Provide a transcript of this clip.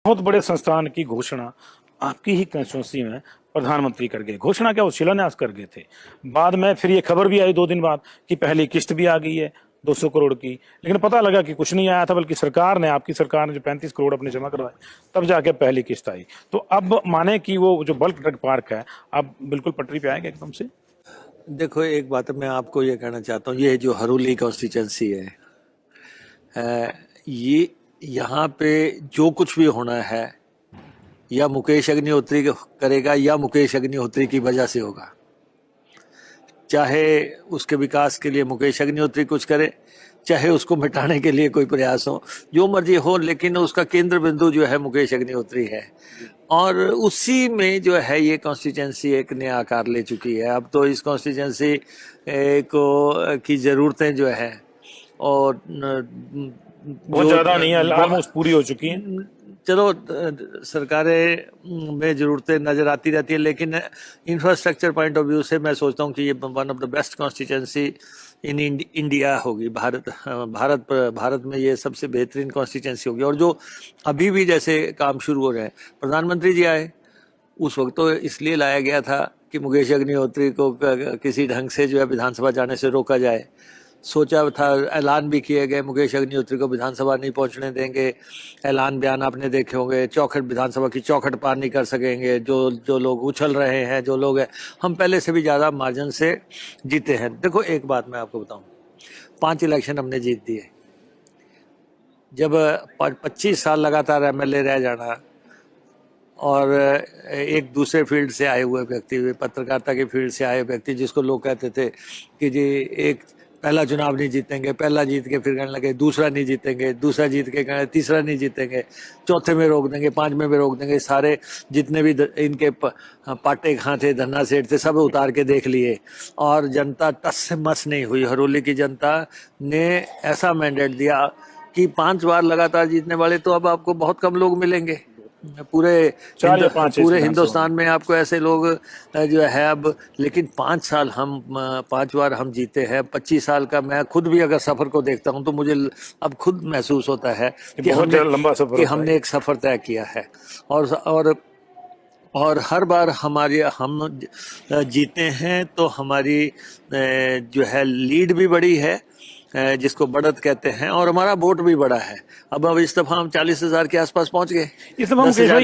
बहुत बड़े संस्थान की घोषणा आपकी ही कंस्टिट्यूंसी में प्रधानमंत्री कर गए। घोषणा क्या, वो शिलान्यास कर गए थे। बाद में फिर ये खबर भी आई 2 दिन बाद कि पहली किस्त भी आ गई है 200 करोड़ की, लेकिन पता लगा कि कुछ नहीं आया था, बल्कि सरकार ने, आपकी सरकार ने जो 35 करोड़ अपने जमा करवाए, तब जाके पहली किस्त आई। तो अब माने कि वो जो बल्क ड्रग पार्क है अब बिल्कुल पटरी पे आएगा एकदम से। देखो, एक बात मैं आपको ये कहना चाहता हूँ, ये जो हरोली कॉन्स्टिट्यूंसी है, ये यहाँ पे जो कुछ भी होना है या मुकेश अग्निहोत्री करेगा या मुकेश अग्निहोत्री की वजह से होगा। चाहे उसके विकास के लिए मुकेश अग्निहोत्री कुछ करे, चाहे उसको मिटाने के लिए कोई प्रयास हो, जो मर्जी हो, लेकिन उसका केंद्र बिंदु जो है मुकेश अग्निहोत्री है। और उसी में जो है ये कॉन्स्टिट्यूंसी एक नया आकार ले चुकी है। अब तो इस कॉन्स्टिट्यूंसी को की जरूरतें जो है और बहुत ज्यादा नहीं है, ऑलमोस्ट पूरी हो चुकी है। चलो, सरकारें में जरूरतें नजर आती रहती है, लेकिन इंफ्रास्ट्रक्चर पॉइंट ऑफ व्यू से मैं सोचता हूँ कि ये one of the best constituency in India होगी। भारत में ये सबसे बेहतरीन कॉन्स्टिट्यूंसी होगी। और जो अभी भी जैसे काम शुरू हो रहे हैं, प्रधानमंत्री जी आए उस वक्त तो इसलिए लाया गया था कि मुकेश अग्निहोत्री को किसी ढंग से जो है विधानसभा जाने से रोका जाए। सोचा था, ऐलान भी किए गए, मुकेश अग्निहोत्री को विधानसभा नहीं पहुंचने देंगे। ऐलान बयान आपने देखे होंगे, चौखट विधानसभा की चौखट पार नहीं कर सकेंगे। जो लोग उछल रहे हैं, जो लोग हैं, हम पहले से भी ज्यादा मार्जिन से जीते हैं। देखो, एक बात मैं आपको बताऊं, 5 इलेक्शन हमने जीत दिए। जब 25 साल लगातार एमएलए रह जाना और एक दूसरे फील्ड से आए हुए व्यक्ति, पत्रकारिता के फील्ड से आए व्यक्ति, जिसको लोग कहते थे कि जी एक पहला चुनाव नहीं जीतेंगे, पहला जीत के फिर कहने लगे दूसरा नहीं जीतेंगे, दूसरा जीत के कहने तीसरा नहीं जीतेंगे, चौथे में रोक देंगे, 5वें में रोक देंगे। सारे जितने भी इनके पाटे खां थे, धन्ना सेठ थे, सब उतार के देख लिए और जनता टस से मस नहीं हुई। हरोली की जनता ने ऐसा मैंडेट दिया कि 5 बार लगातार जीतने वाले तो अब आपको बहुत कम लोग मिलेंगे। पूरे हिंदुस्तान में आपको ऐसे लोग जो है अब, लेकिन 5 बार हम जीते हैं। 25 साल का मैं खुद भी अगर सफर को देखता हूं तो मुझे अब खुद महसूस होता है कि हमने एक सफर तय किया है। और हर बार हम जीते हैं तो हमारी जो है लीड भी बड़ी है, जिसको बढ़त कहते हैं, और हमारा वोट भी बड़ा है। अब इस दफा हम 40,000 के आसपास पहुंच गए। इस दफा